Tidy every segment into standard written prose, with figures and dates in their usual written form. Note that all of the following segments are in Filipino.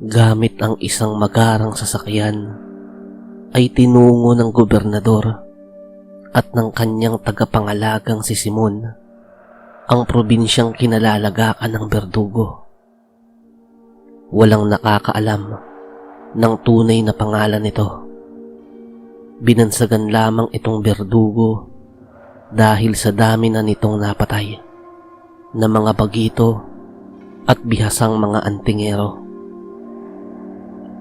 Gamit ang isang magarang sasakyan ay tinungo ng gobernador at ng kanyang tagapangalagang si Simon ang probinsyang kinalalagakan ng Berdugo. Walang nakakaalam ng tunay na pangalan nito. Binansagan lamang itong Berdugo dahil sa dami na nitong napatay na mga bagito at bihasang mga antingero.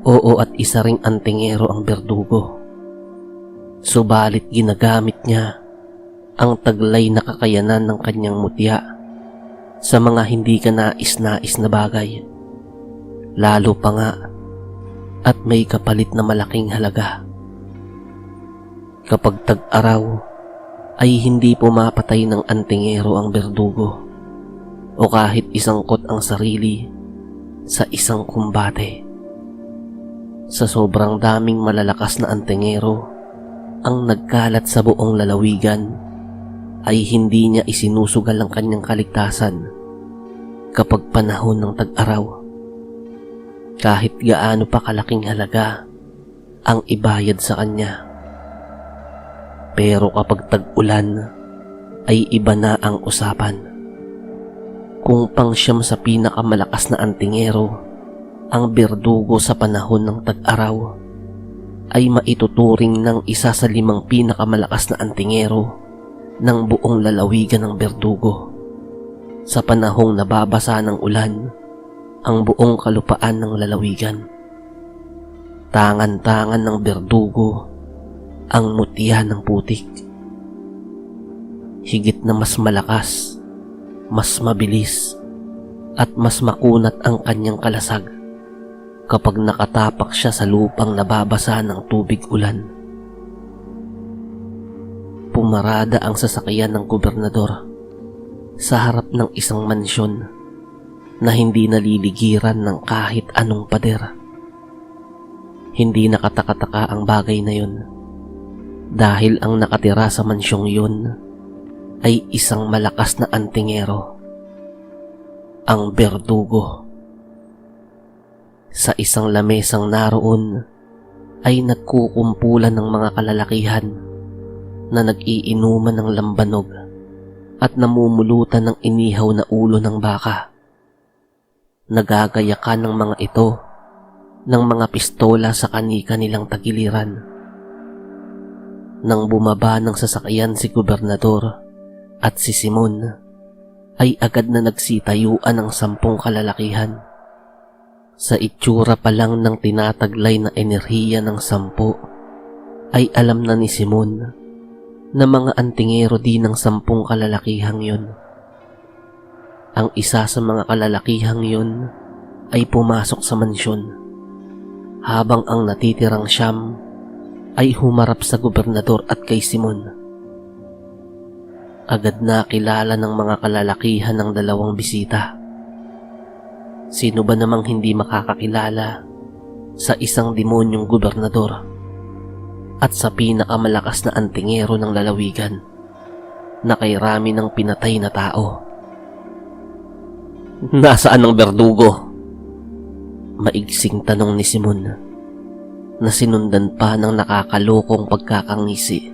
Oo, at isa ring antingero ang Berdugo. Subalit ginagamit niya ang taglay na kakayanan ng kanyang mutya sa mga hindi kanais-nais na bagay. Lalo pa nga at may kapalit na malaking halaga. Kapag tag-araw ay hindi pumapatay ng antingero ang Berdugo o kahit isangkot ang sarili sa isang kumbate. Sa sobrang daming malalakas na antingero ang nagkalat sa buong lalawigan ay hindi niya isinusugal ang kanyang kaligtasan kapag panahon ng tag-araw. Kahit gaano pa kalaking halaga ang ibayad sa kanya. Pero kapag tag-ulan ay iba na ang usapan. Kung pangsyam sa pinakamalakas na antingero ang Berdugo sa panahon ng tag-araw, ay maituturing ng isa sa 5 pinakamalakas na antingero ng buong lalawigan ng Berdugo. Sa panahong nababasa ng ulan ang buong kalupaan ng lalawigan, tangan-tangan ng Berdugo ang mutya ng putik. Higit na mas malakas, mas mabilis, at mas makunat ang kanyang kalasag kapag nakatapak siya sa lupang nababasa ng tubig ulan. Pumarada ang sasakyan ng gobernador sa harap ng isang mansyon na hindi naliligiran ng kahit anong pader. Hindi nakatakataka ang bagay na yun dahil ang nakatira sa mansyong yun ay isang malakas na antingero, ang Berdugo. Sa isang lamesang naroon ay nagkukumpulan ng mga kalalakihan na nag-iinuman ng lambanog at namumulutan ng inihaw na ulo ng baka. Nagagayakan ng mga ito ng mga pistola sa kani-kanilang tagiliran. Nang bumaba ng sasakyan si gobernador at si Simon, ay agad na nagsitayuan ang 10 kalalakihan. Sa itsura pa lang ng tinataglay na enerhiya ng 10, ay alam na ni Simon na mga antingero din ng 10 kalalakihang yun. Ang isa sa mga kalalakihang yun ay pumasok sa mansyon, habang ang natitirang 9 ay humarap sa gobernador at kay Simon. Agad na kilala ng mga kalalakihan ng 2 bisita. Sino ba namang hindi makakakilala sa isang demonyong gobernador at sa pinakamalakas na antingero ng lalawigan na kay rami ng pinatay na tao? Nasaan ang Berdugo? Maigsing tanong ni Simon na sinundan pa ng nakakalokong pagkakangisi.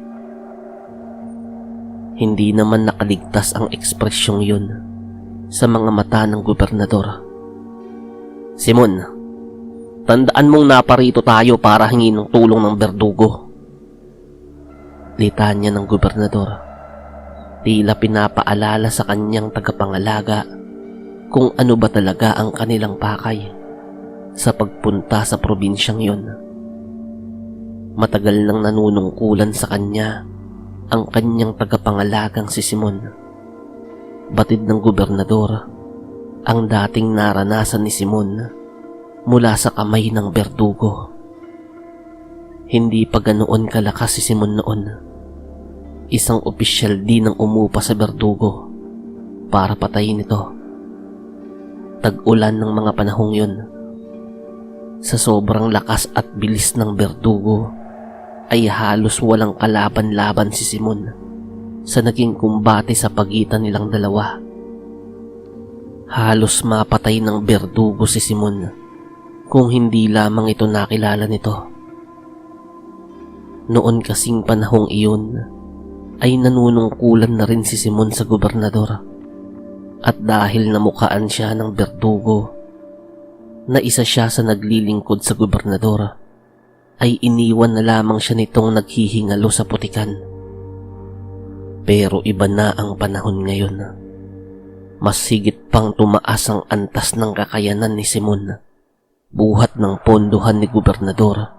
Hindi naman nakaligtas ang ekspresyong yun sa mga mata ng gobernador. Simon, tandaan mong naparito tayo para hingin ng tulong ng Berdugo. Litanya ng gobernador, tila pinapaalala sa kanyang tagapangalaga kung ano ba talaga ang kanilang pakay sa pagpunta sa probinsyang yon. Matagal nang nanunungkulan sa kanya ang kanyang tagapangalagang si Simon. Batid ng gobernador ang dating naranasan ni Simon mula sa kamay ng Berdugo. Hindi pa ganoon kalakas si Simon noon. Isang opisyal din ang umupa sa Berdugo para patayin ito. Tag-ulan ng mga panahong yun. Sa sobrang lakas at bilis ng Berdugo ay halos walang kalaban-laban si Simon sa naging kumbate sa pagitan nilang dalawa. Halos mapatay ng Berdugo si Simon Kung hindi lamang ito nakilala nito. Noon kasing panahong iyon ay nanunungkulan na rin si Simon sa gobernador. At dahil namukhaan siya ng berdugo na isa siya sa naglilingkod sa gobernador, ay iniwan na lamang siya nitong naghihingalo sa putikan. Pero iba na ang panahon ngayon. Mas higit pang tumaas ang antas ng kakayanan ni Simon. Buhat ng pondohan ni gobernador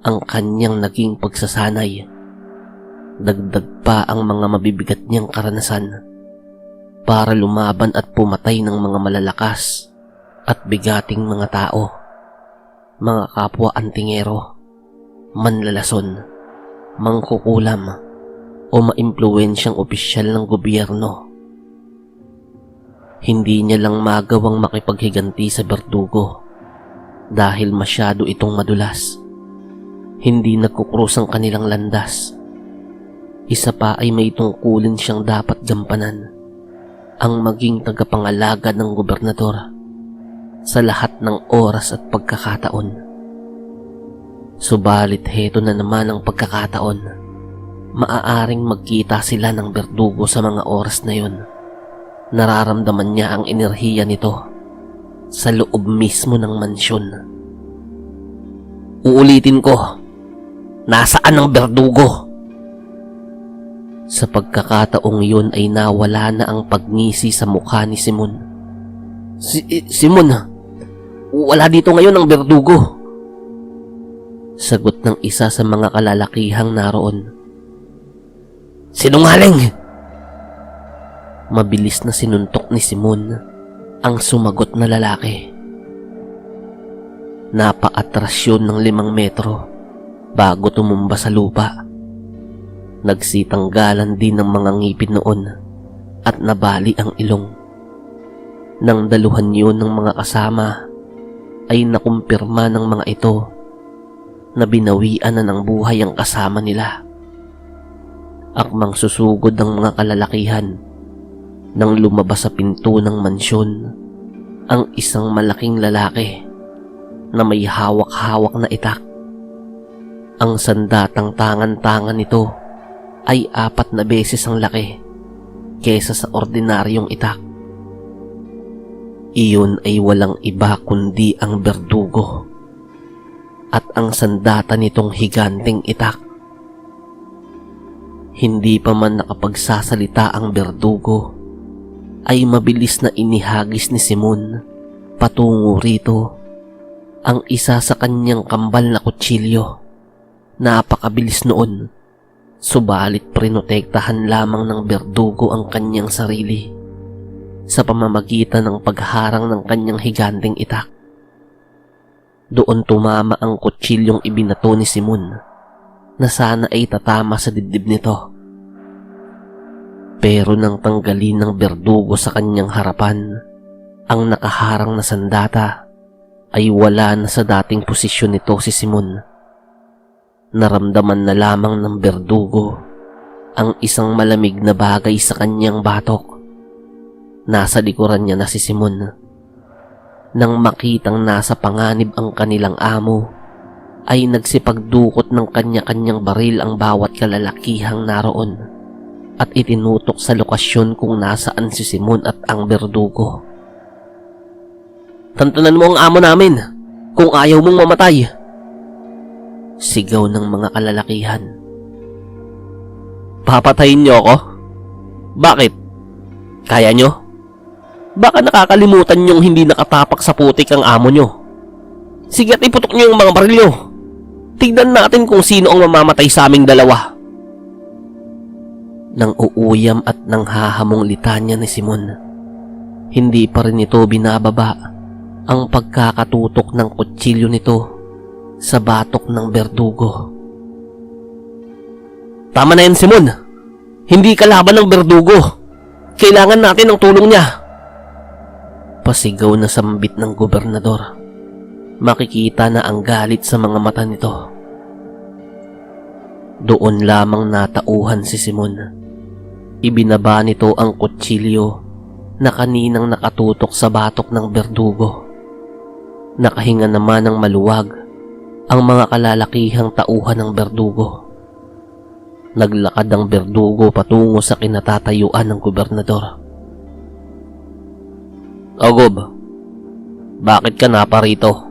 ang kanyang naging pagsasanay. Dagdag pa ang mga mabibigat niyang karanasan para lumaban at pumatay ng mga malalakas at bigating mga tao, mga kapwa antingero, manlalason, mangkukulam o maimpluwensyang opisyal ng gobyerno. Hindi niya lang magawang makipaghiganti sa berdugo dahil masyado itong madulas. Hindi nagkukrus ang kanilang landas. Isa pa ay may tungkulin siyang dapat gampanan, ang maging tagapangalaga ng gobernador sa lahat ng oras at pagkakataon. Subalit heto na naman ang pagkakataon. Maaaring magkita sila ng berdugo sa mga oras na yun. Nararamdaman niya ang enerhiya nito sa loob mismo ng mansyon. Uulitin ko, nasaan ang berdugo? Sa pagkakataong yun ay nawala na ang pagngisi sa mukha ni Simon. Simon, wala dito ngayon ang berdugo. Sagot ng isa sa mga kalalakihang naroon. Sinungaling! Mabilis na sinuntok ni Simon ang sumagot na lalaki. Napaatras yun ng 5 metro bago tumumba sa lupa. Nagsitanggalan din ng mga ngipin noon at nabali ang ilong. Nang daluhan yun ng mga kasama ay nakumpirma ng mga ito na binawian na ng buhay ang kasama nila. Akmang susugod ng mga kalalakihan nang lumabas sa pinto ng mansyon ang isang malaking lalaki na may hawak-hawak na itak. Ang sandatang tangan-tangan nito ay 4 na beses ang laki kesa sa ordinaryong itak. Iyon ay walang iba kundi ang berdugo at ang sandata nitong higanteng itak. Hindi pa man nakapagsasalita ang berdugo ay mabilis na inihagis ni Simon patungo rito ang isa sa kanyang kambal na kutsilyo. Napakabilis noon, subalit prinotektahan lamang ng berdugo ang kanyang sarili sa pamamagitan ng pagharang ng kanyang higanteng itak. Doon tumama ang kutsilyong ibinato ni Simon na sana ay tatama sa dibdib nito. Pero nang tanggalin ng berdugo sa kanyang harapan ang nakaharang na sandata, ay wala na sa dating posisyon nito si Simon. Naramdaman na lamang ng berdugo ang isang malamig na bagay sa kanyang batok. Nasa likuran niya na si Simon. Nang makitang nasa panganib ang kanilang amo, ay nagsipagdukot ng kanya-kanyang baril ang bawat kalalakihang naroon at itinutok sa lokasyon kung nasaan si Simon at ang berdugo. Tantanan mo ang amo namin kung ayaw mong mamatay! Sigaw ng mga kalalakihan. Papatayin niyo ako? Bakit? Kaya niyo? Baka nakakalimutan niyong hindi nakatapak sa putik ang amo niyo. Sige at iputok niyo yung mga baril niyo. Tignan natin kung sino ang mamamatay sa aming dalawa. Nang uuyam at nang hahamong litanya ni Simon, hindi pa rin ito binababa ang pagkakatutok ng kutsilyo nito sa batok ng berdugo. Tama na yan, Simon. Hindi kalaban ng berdugo. Kailangan natin ng tulong niya. Pasigaw na sambit ng gobernador. Makikita na ang galit sa mga mata nito. Doon lamang natauhan si Simon. Ibinaba nito ang kutsilyo na kaninang nakatutok sa batok ng berdugo. Nakahinga naman ng maluwag ang mga kalalakihang tauhan ng berdugo. Naglakad ang berdugo patungo sa kinatatayuan ng gobernador. "O Gob, bakit ka naparito?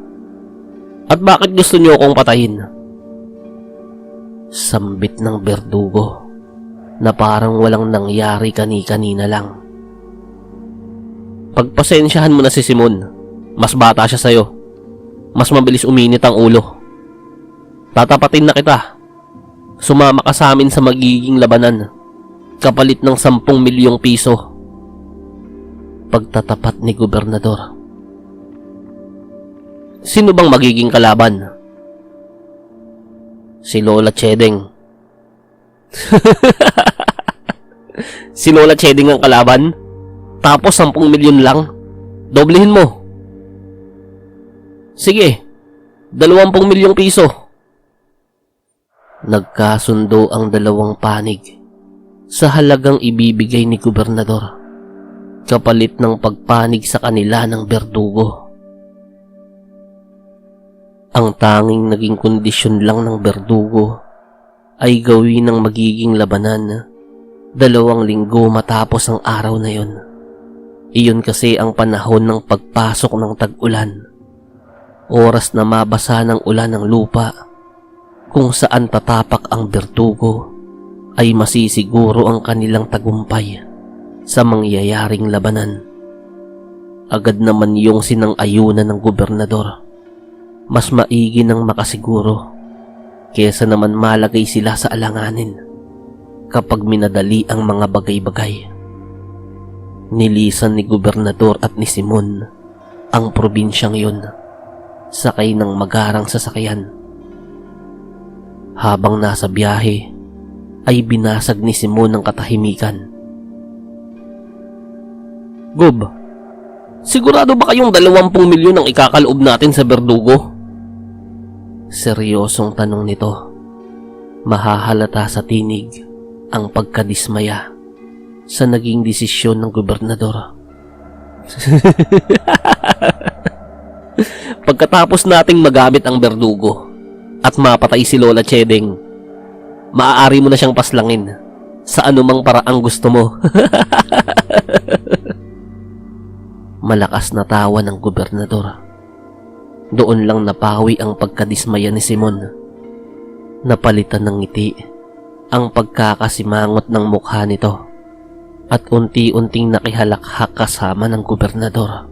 At bakit gusto niyo akong patayin?" Sambit ng berdugo na parang walang nangyari kani-kanina lang. "Pagpasensyahan mo na si Simon. Mas bata siya sa'yo. Mas mabilis uminit ang ulo. Tatapatin na kita. Sumama ka sa amin sa magiging labanan. Kapalit ng 10 milyong piso." Pagtatapat ni gobernador. "Sino bang magiging kalaban?" "Si Lola Chedeng." "Si Lola Chedeng ang kalaban? Tapos 10 milyon lang? Doblehin mo." "Sige, 20 milyong piso." Nagkasundo ang dalawang panig sa halagang ibibigay ni gobernador, kapalit ng pagpanig sa kanila ng berdugo. Ang tanging naging kondisyon lang ng berdugo ay gawin ng magiging labanan 2 linggo matapos ang araw na yon. Iyon kasi ang panahon ng pagpasok ng tag-ulan, oras na mabasa ng ulan ang lupa. Kung saan tatapak ang berdugo ay masisiguro ang kanilang tagumpay sa mangyayaring labanan. Agad naman yung sinang-ayunan ng gobernador. Mas maigi nang makasiguro kesa naman malagay sila sa alanganin kapag minadali ang mga bagay-bagay. Nilisan ni gobernador at ni Simon ang probinsyang yun, sakay ng magarang sasakyan. Habang nasa biyahe ay binasag ni Simon ang katahimikan. "Gob, sigurado ba kayong 20 milyon ang ikakaloob natin sa berdugo?" Seryosong tanong nito. Mahahalata sa tinig ang pagkadismaya sa naging desisyon ng gobernador. "Pagkatapos nating magamit ang berdugo at mapatay si Lola Chedeng, maaari mo na siyang paslangin sa anumang paraang gusto mo." Malakas na tawa ng gobernador. Doon lang napawi ang pagkadismaya ni Simon. Napalitan ng ngiti ang pagkakasimangot ng mukha nito at unti-unting nakihalakhak kasama ng gobernador.